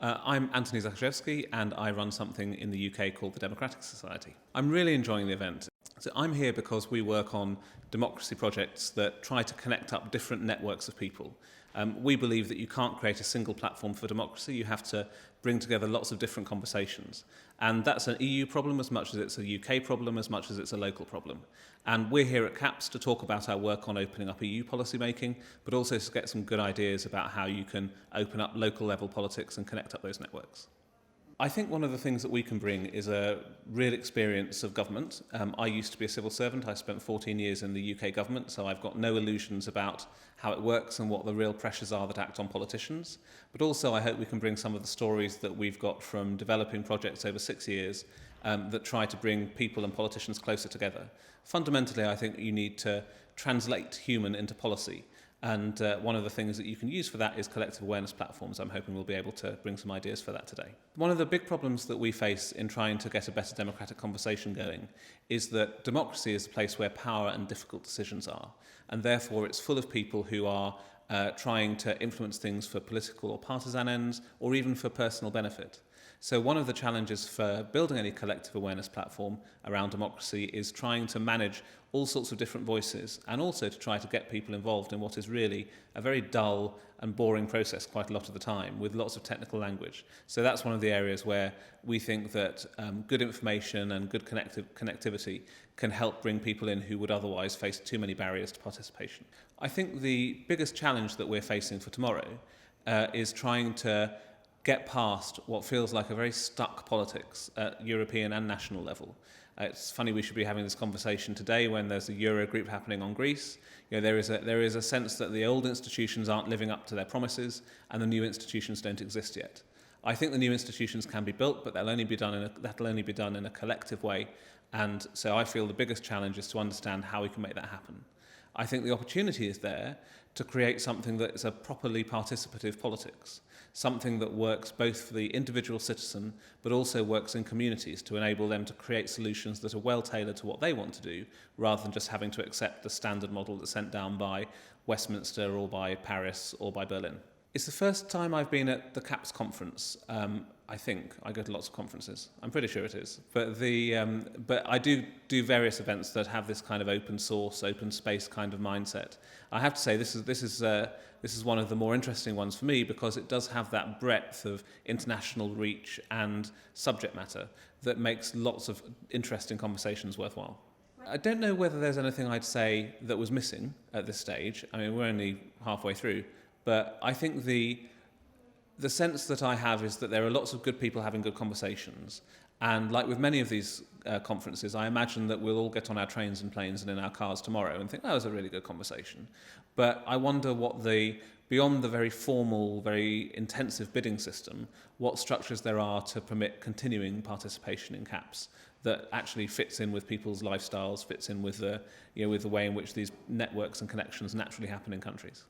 I'm Anthony Zacharzewski, and I run something in the UK called the Democratic Society. I'm really enjoying the event. So I'm here because we work on democracy projects that try to connect up different networks of people. We believe that you can't create a single platform for democracy. You have to bring together lots of different conversations. And that's an EU problem as much as it's a UK problem, as much as it's a local problem. And we're here at CAPS to talk about our work on opening up EU policy making, but also to get some good ideas about how you can open up local level politics and connect up those networks. I think one of the things that we can bring is a real experience of government. I used to be a civil servant. I spent 14 years in the UK government, so I've got no illusions about how it works and what the real pressures are that act on politicians. But also I hope we can bring some of the stories that we've got from developing projects over 6 years that try to bring people and politicians closer together. Fundamentally, I think you need to translate human into policy. And one of the things that you can use for that is collective awareness platforms. I'm hoping we'll be able to bring some ideas for that today. One of the big problems that we face in trying to get a better democratic conversation going is that democracy is a place where power and difficult decisions are. And therefore it's full of people who are trying to influence things for political or partisan ends, or even for personal benefit. So one of the challenges for building any collective awareness platform around democracy is trying to manage all sorts of different voices, and also to try to get people involved in what is really a very dull and boring process quite a lot of the time, with lots of technical language. So that's one of the areas where we think that good information and good connectivity can help bring people in who would otherwise face too many barriers to participation. I think the biggest challenge that we're facing for tomorrow is trying to get past what feels like a very stuck politics at European and national level. It's funny we should be having this conversation today when there's a Eurogroup happening on Greece. You know, there is a sense that the old institutions aren't living up to their promises and the new institutions don't exist yet. I think the new institutions can be built, but that'll only be done in a collective way. And so I feel the biggest challenge is to understand how we can make that happen. I think the opportunity is there to create something that is a properly participative politics, something that works both for the individual citizen but also works in communities to enable them to create solutions that are well tailored to what they want to do, rather than just having to accept the standard model that's sent down by Westminster or by Paris or by Berlin. It's the first time I've been at the CAPS conference. I think I go to lots of conferences. I'm pretty sure it is. But I do various events that have this kind of open source, open space kind of mindset. I have to say this is one of the more interesting ones for me, because it does have that breadth of international reach and subject matter that makes lots of interesting conversations worthwhile. I don't know whether there's anything I'd say that was missing at this stage. I mean, we're only halfway through, but I think the sense that I have is that there are lots of good people having good conversations. And like with many of these conferences, I imagine that we'll all get on our trains and planes and in our cars tomorrow and think, oh, that was a really good conversation. But I wonder what beyond the very formal, very intensive bidding system, what structures there are to permit continuing participation in CAPS that actually fits in with people's lifestyles, fits in with the way in which these networks and connections naturally happen in countries.